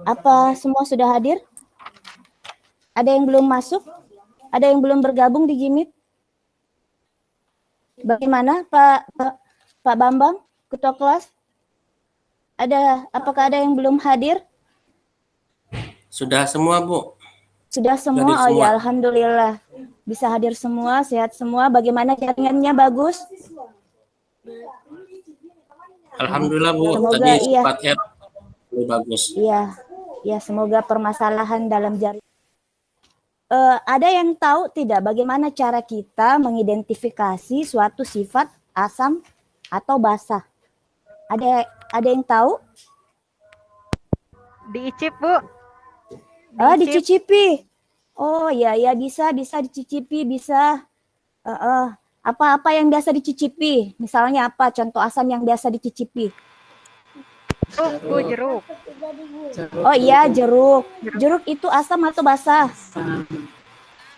Apa semua sudah hadir? Ada yang belum masuk? Ada yang belum bergabung di Jimit? Bagaimana Pak Bambang, Ketua Kelas? Apakah ada yang belum hadir? Sudah semua, Bu. Sudah semua? Oh ya, alhamdulillah. Bisa hadir semua, sehat semua. Bagaimana jaringannya, bagus? Alhamdulillah, Bu. Semoga Tadi sempat lebih bagus. Iya, ya semoga permasalahan dalam jaringan. Ada yang tahu tidak bagaimana cara kita mengidentifikasi suatu sifat asam atau basa? Ada yang tahu? Diicip, Bu. Dicicipi. Oh ya bisa dicicipi, bisa. Apa yang biasa dicicipi? Misalnya apa contoh asam yang biasa dicicipi? Bu, jeruk. Oh iya, jeruk. Jeruk itu asam atau basa?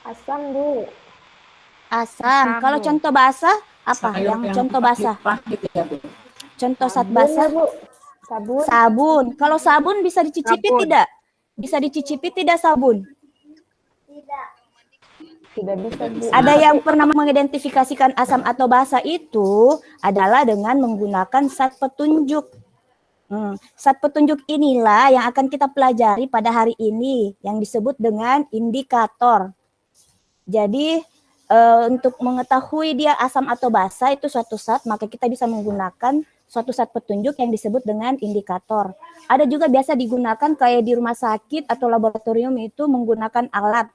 Asam, Bu. Asam. Kalau contoh basa apa? Yang contoh basa? Contoh zat basa? Sabun. Kalau sabun bisa dicicipi tidak? Bisa dicicipi tidak sabun? Tidak bisa, Bu. Ada yang pernah mengidentifikasikan asam atau basa itu adalah dengan menggunakan zat petunjuk. Zat petunjuk inilah yang akan kita pelajari pada hari ini yang disebut dengan indikator. Jadi untuk mengetahui dia asam atau basa itu suatu zat, maka kita bisa menggunakan suatu zat petunjuk yang disebut dengan indikator. Ada juga biasa digunakan kayak di rumah sakit atau laboratorium itu menggunakan alat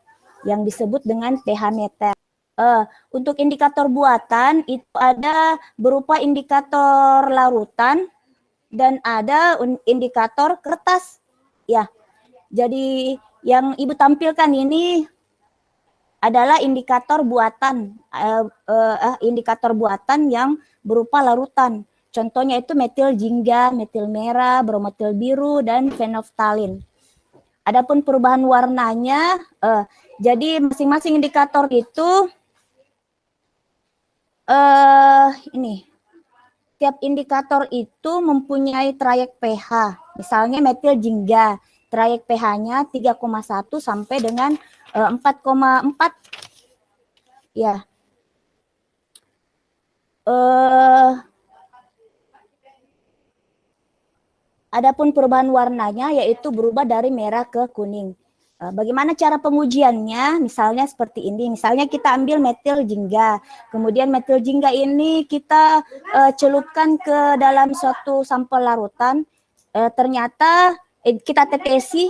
yang disebut dengan pH meter. Untuk indikator buatan itu ada berupa indikator larutan dan ada indikator kertas. Ya, jadi yang Ibu tampilkan ini adalah indikator buatan, indikator buatan yang berupa larutan. Contohnya itu metil jingga, metil merah, bromotil biru, dan fenolftalin. Adapun perubahan warnanya, jadi masing-masing indikator itu ini. Tiap indikator itu mempunyai trayek pH. Misalnya metil jingga, trayek pH-nya 3,1 sampai dengan 4,4. Ya. Adapun perubahan warnanya yaitu berubah dari merah ke kuning. Bagaimana cara pengujiannya? Misalnya seperti ini. Misalnya kita ambil metil jingga. Kemudian metil jingga ini kita celupkan ke dalam suatu sampel larutan. Ternyata kita tetesi,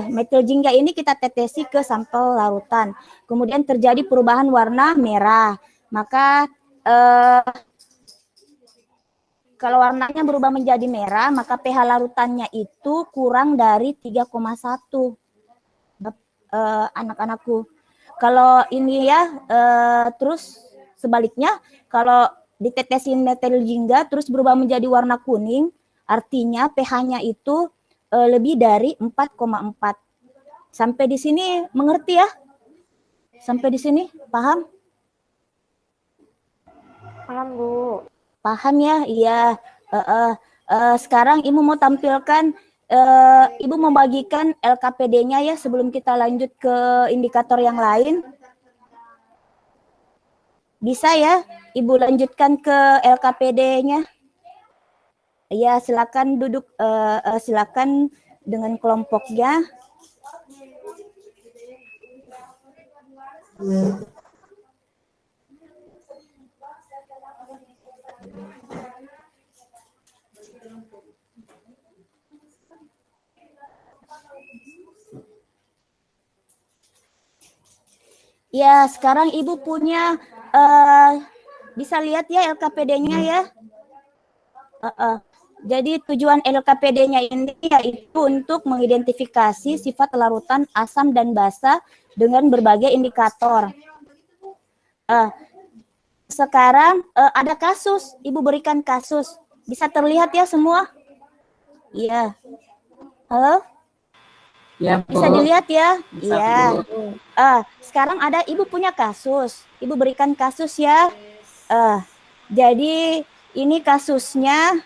metil jingga ini kita tetesi ke sampel larutan. Kemudian terjadi perubahan warna merah. Maka kalau warnanya berubah menjadi merah, maka pH larutannya itu kurang dari 3,1. Anak-anakku. Kalau ini ya, terus sebaliknya, kalau ditetesin metil jingga terus berubah menjadi warna kuning, artinya pH-nya itu lebih dari 4,4. Sampai di sini mengerti ya? Sampai di sini paham? Paham, Bu. Paham ya? Iya. Sekarang Ibu mau tampilkan, Ibu membagikan LKPD-nya ya sebelum kita lanjut ke indikator yang lain. Bisa ya? Ibu lanjutkan ke LKPD-nya. Ya, silakan duduk, silakan dengan kelompoknya. Ya, sekarang Ibu punya, bisa lihat ya LKPD-nya ya. Jadi tujuan LKPD-nya ini yaitu untuk mengidentifikasi sifat larutan asam dan basa dengan berbagai indikator. Sekarang ada kasus, Ibu berikan kasus. Bisa terlihat ya semua? Iya. Halo? Ya, bisa dilihat ya? Iya. Sekarang ada Ibu punya kasus. Ibu berikan kasus ya. Jadi ini kasusnya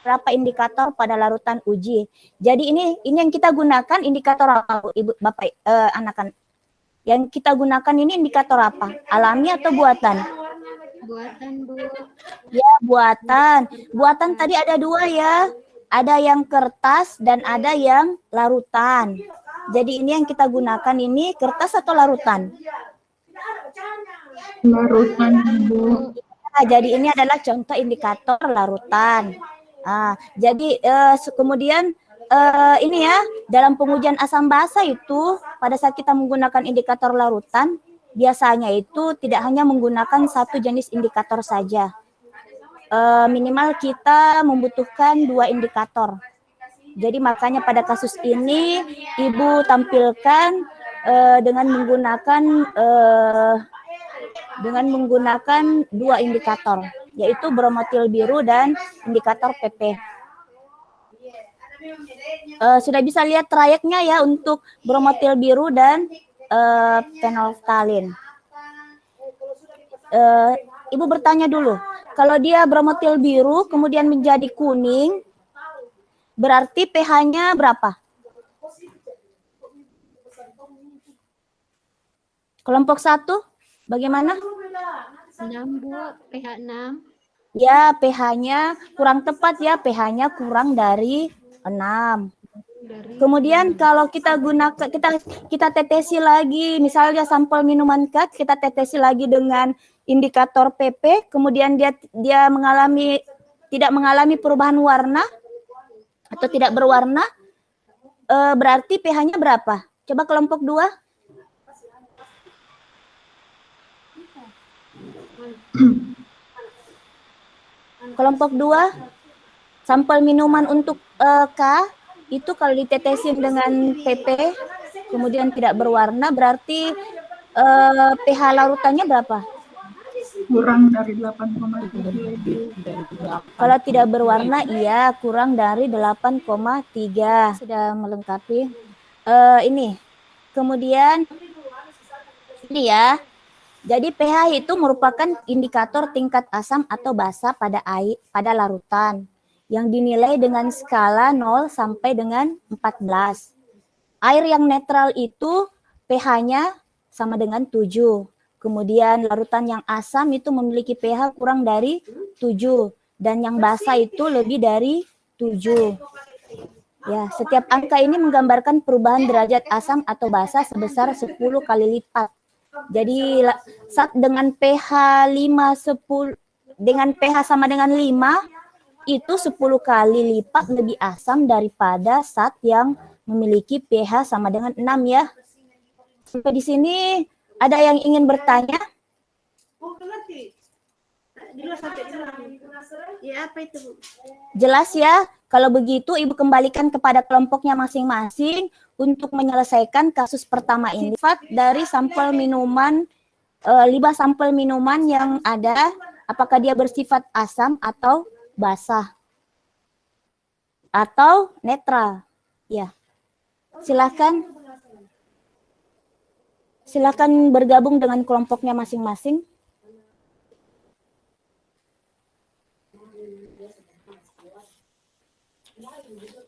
beberapa indikator pada larutan uji. Jadi ini yang kita gunakan indikator apa, Ibu, Bapak, anak-anak? Yang kita gunakan ini indikator apa? Alami atau buatan? Buatan, Bu. Ya, buatan. Buatan tadi ada dua ya. Ada yang kertas dan ada yang larutan. Jadi ini yang kita gunakan ini kertas atau larutan? Larutan, Bu. Nah, jadi ini adalah contoh indikator larutan. Jadi kemudian ini ya, dalam pengujian asam basa itu pada saat kita menggunakan indikator larutan, biasanya itu tidak hanya menggunakan satu jenis indikator saja. Minimal kita membutuhkan 2 indikator. Jadi makanya pada kasus ini Ibu tampilkan dengan menggunakan 2 indikator, yaitu bromotil biru dan indikator PP. Sudah bisa lihat trayeknya ya untuk bromotil biru dan fenolftalin. Ibu bertanya dulu, kalau dia bromotil biru kemudian menjadi kuning, berarti pH-nya berapa? Kelompok 1, bagaimana? 6, Bu. pH 6. Ya, pH-nya kurang tepat ya, pH-nya kurang dari 6. Kemudian kalau kita gunakan kita tetesi lagi, misalnya sampel minuman cut, kita tetesi lagi dengan indikator PP, kemudian dia tidak mengalami perubahan warna atau tidak berwarna, berarti pH-nya berapa? Coba kelompok 2. Kelompok 2, sampel minuman untuk K itu kalau ditetesin dengan PP kemudian tidak berwarna, berarti pH larutannya berapa? Kurang dari 8,3. Kalau tidak berwarna, iya kurang dari 8,3. Sudah melengkapi. Ini. Kemudian ini ya. Jadi pH itu merupakan indikator tingkat asam atau basa pada larutan yang dinilai dengan skala 0 sampai dengan 14. Air yang netral itu pH-nya sama dengan 7. Kemudian larutan yang asam itu memiliki pH kurang dari 7 dan yang basa itu lebih dari 7. Ya, setiap angka ini menggambarkan perubahan derajat asam atau basa sebesar 10 kali lipat. Jadi saat dengan pH 5 10 dengan pH sama dengan 5 itu 10 kali lipat lebih asam daripada zat yang memiliki pH sama dengan 6 ya. Sampai di sini ada yang ingin bertanya? Jelas ya? Kalau begitu Ibu kembalikan kepada kelompoknya masing-masing untuk menyelesaikan kasus pertama ini. Sifat dari sampel minuman, 5 sampel minuman yang ada, apakah dia bersifat asam atau basah atau netral? Ya, silakan bergabung dengan kelompoknya masing-masing.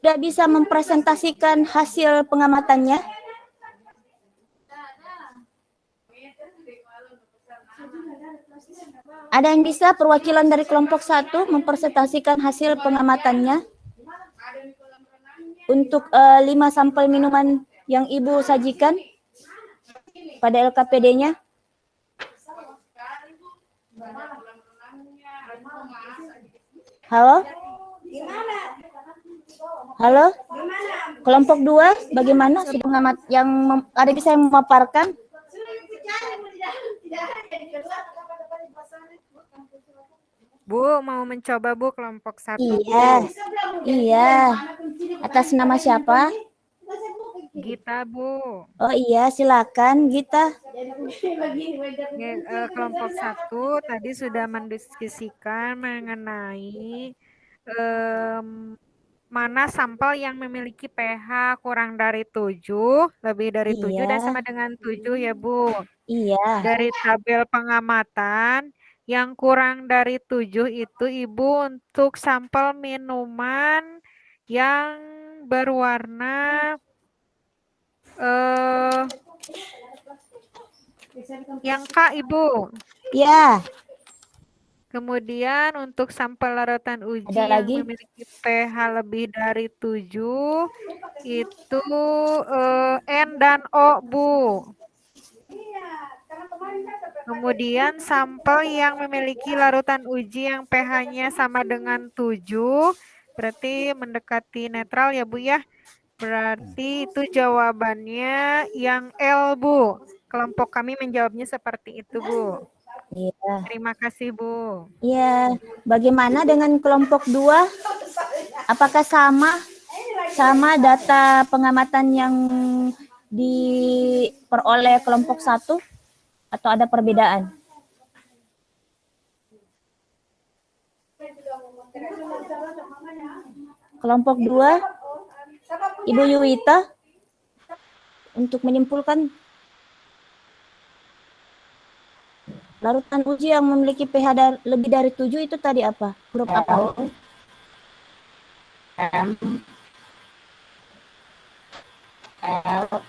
Sudah bisa mempresentasikan hasil pengamatannya? Ada yang bisa perwakilan dari kelompok 1 mempresentasikan hasil pengamatannya untuk 5 sampel minuman yang Ibu sajikan pada LKPD-nya? Halo? Halo? Kelompok 2 bagaimana sudah pengamat yang ada bisa yang memaparkan? Bu, mau mencoba Bu kelompok 1. Iya. Iya. Atas nama siapa? Gita, Bu. Oh iya, silakan Gita. Kelompok 1 tadi sudah mendiskusikan mengenai mana sampel yang memiliki pH kurang dari 7, lebih dari 7 dan Iya. sama dengan 7 ya Bu. Iya. Dari tabel pengamatan Yang kurang dari 7 itu Ibu untuk sampel minuman yang berwarna yang K Ibu. Ya, Kemudian untuk sampel larutan uji ada yang lagi? memiliki pH lebih dari 7 itu N dan O, Bu. Kemudian sampel yang memiliki larutan uji yang pH-nya sama dengan 7, berarti mendekati netral ya Bu ya. Berarti itu jawabannya yang L, Bu. Kelompok kami menjawabnya seperti itu, Bu. Iya. Terima kasih, Bu. Iya. Bagaimana dengan kelompok 2? Apakah sama data pengamatan yang diperoleh kelompok 1 atau ada perbedaan? Kelompok 2, Ibu Yuwita, untuk menyimpulkan larutan uji yang memiliki pH lebih dari 7 itu tadi apa? Huruf apa?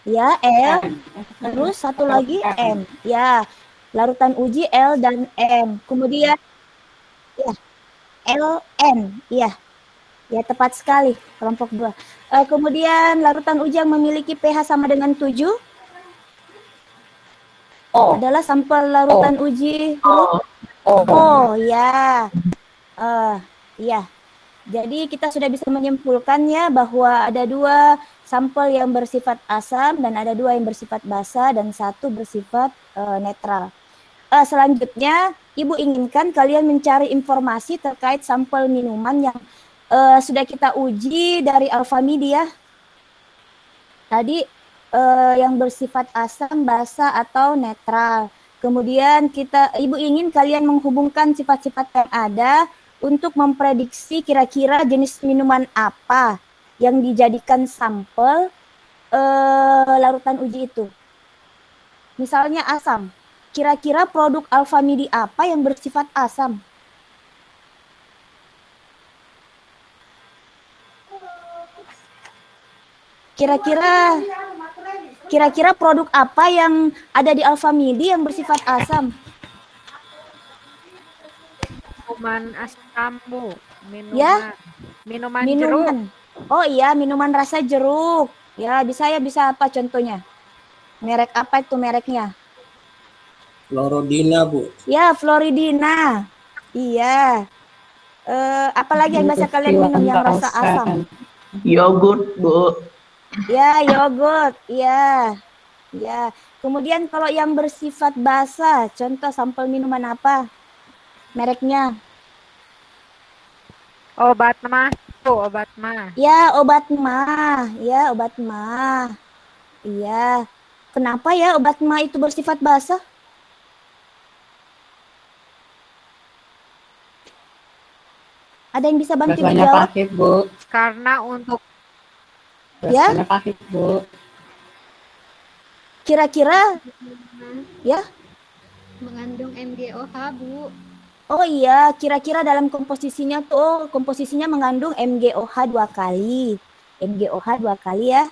Ya, L. Terus satu lagi M. Ya, larutan uji L dan M. Kemudian ya, L, N. Iya. Ya, tepat sekali kelompok 2. Kemudian larutan uji yang memiliki pH sama dengan 7 adalah sampel larutan uji huruf O. Ya. Ya. Jadi kita sudah bisa menyimpulkannya bahwa ada 2 sampel yang bersifat asam dan ada 2 yang bersifat basa dan 1 bersifat netral. Selanjutnya, Ibu inginkan kalian mencari informasi terkait sampel minuman yang sudah kita uji dari Alfamidi ya. Tadi yang bersifat asam, basa atau netral. Kemudian Ibu ingin kalian menghubungkan sifat-sifat yang ada untuk memprediksi kira-kira jenis minuman apa yang dijadikan sampel larutan uji itu. Misalnya asam. Kira-kira produk Alfamidi apa yang bersifat asam? Kira-kira produk apa yang ada di Alfamidi yang bersifat asam? Minuman asam, Bu. Ya? Minuman jeruk. Oh iya, minuman rasa jeruk. Ya, bisa apa contohnya? Merek apa itu mereknya? Florodina, Bu. Ya, Floridina. Iya. Apalagi yang biasa kalian minum yang rasa asam? Yogurt, Bu. Ya, yogurt. Iya. Ya. Kemudian kalau yang bersifat basa, contoh sampel minuman apa? Mereknya? Obat mah, Bu, obat mah. Ya, obat mah. Ya, obat mah. Iya. Kenapa ya obat mah itu bersifat basa? Ada yang bisa bantu Rasanya dijawab? pahit, Bu. Karena untuk Ya? Rasanya pahit, Bu. Kira-kira ya? Mengandung MgOH, Bu. Oh iya, kira-kira dalam komposisinya tuh komposisinya mengandung MgOH 2 kali. MgOH 2 kali ya.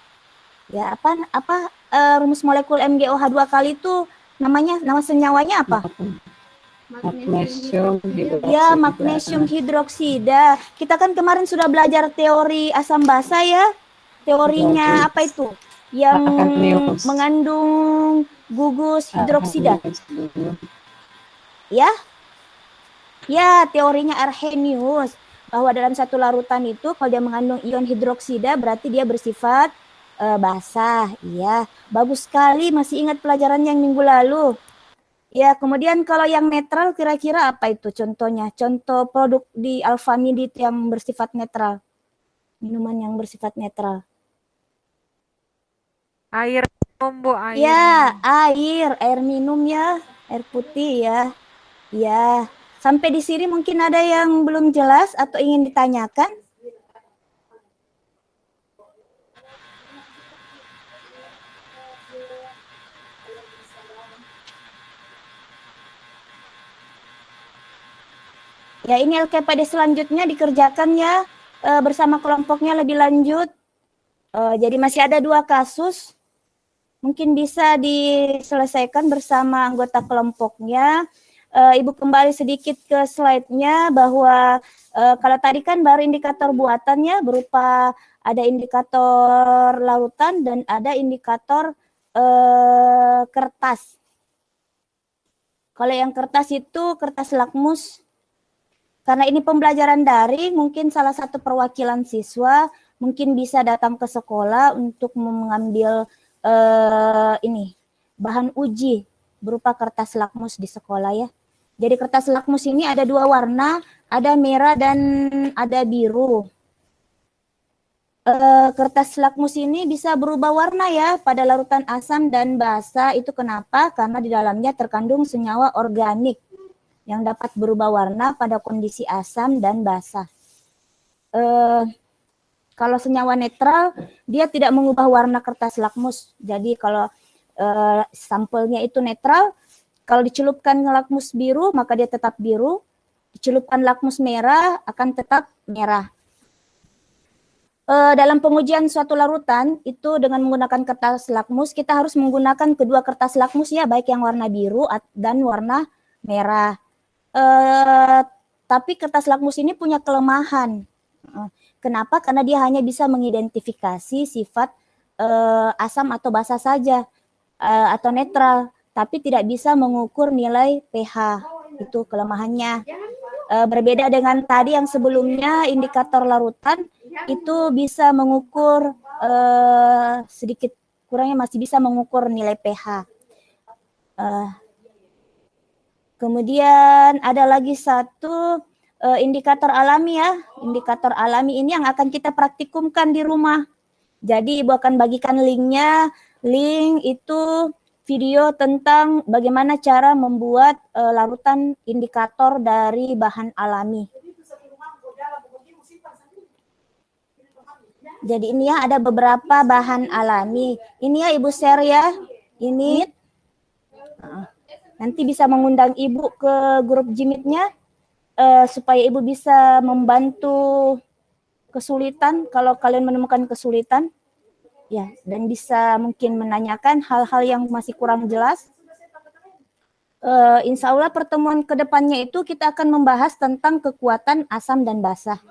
Ya, apa rumus molekul MgOH 2 kali itu nama senyawanya apa? Magnesium hidroksida. Ya, magnesium hidroksida. Kita kan kemarin sudah belajar teori asam basa ya. Teorinya apa itu? Yang mengandung gugus hidroksida. Ya? Ya, teorinya Arrhenius. Bahwa dalam satu larutan itu kalau dia mengandung ion hidroksida berarti dia bersifat basah. Iya, bagus sekali masih ingat pelajaran yang minggu lalu. Ya, kemudian kalau yang netral kira-kira apa itu contohnya? Contoh produk di Alfamidi yang bersifat netral. Minuman yang bersifat netral. air minum, Bu, air Ya, minum. air minum ya, air putih ya. Ya, sampai di sini mungkin ada yang belum jelas atau ingin ditanyakan? Ya, ini LKPD selanjutnya dikerjakan ya bersama kelompoknya lebih lanjut. Jadi masih ada 2 kasus. Mungkin bisa diselesaikan bersama anggota kelompoknya. Ibu kembali sedikit ke slide-nya bahwa kalau tadi kan baru indikator buatannya berupa ada indikator larutan dan ada indikator kertas. Kalau yang kertas itu kertas lakmus. Karena ini pembelajaran daring, mungkin salah satu perwakilan siswa mungkin bisa datang ke sekolah untuk mengambil ini bahan uji berupa kertas lakmus di sekolah ya. Jadi kertas lakmus ini ada 2 warna, ada merah dan ada biru. Kertas lakmus ini bisa berubah warna ya pada larutan asam dan basa. Itu kenapa? Karena di dalamnya terkandung senyawa organik yang dapat berubah warna pada kondisi asam dan basa. Kalau senyawa netral, dia tidak mengubah warna kertas lakmus. Jadi kalau sampelnya itu netral, kalau dicelupkan lakmus biru, maka dia tetap biru. Dicelupkan lakmus merah, akan tetap merah. Dalam pengujian suatu larutan, itu dengan menggunakan kertas lakmus, kita harus menggunakan kedua kertas lakmus ya, baik yang warna biru dan warna merah. Tapi kertas lakmus ini punya kelemahan. Kenapa? Karena dia hanya bisa mengidentifikasi sifat asam atau basa saja atau netral, tapi tidak bisa mengukur nilai pH. Itu kelemahannya. Berbeda dengan tadi yang sebelumnya indikator larutan itu bisa mengukur sedikit kurangnya masih bisa mengukur nilai pH. Kemudian ada lagi satu indikator alami ya. Indikator alami ini yang akan kita praktikumkan di rumah. Jadi Ibu akan bagikan linknya. Link itu video tentang bagaimana cara membuat larutan indikator dari bahan alami. Jadi ini ya ada beberapa bahan alami. Ini ya Ibu share ya. Ini. Nanti bisa mengundang Ibu ke grup Jimit-nya supaya Ibu bisa membantu kesulitan kalau kalian menemukan kesulitan. Ya, dan bisa mungkin menanyakan hal-hal yang masih kurang jelas. Insya Allah pertemuan kedepannya itu kita akan membahas tentang kekuatan asam dan basa.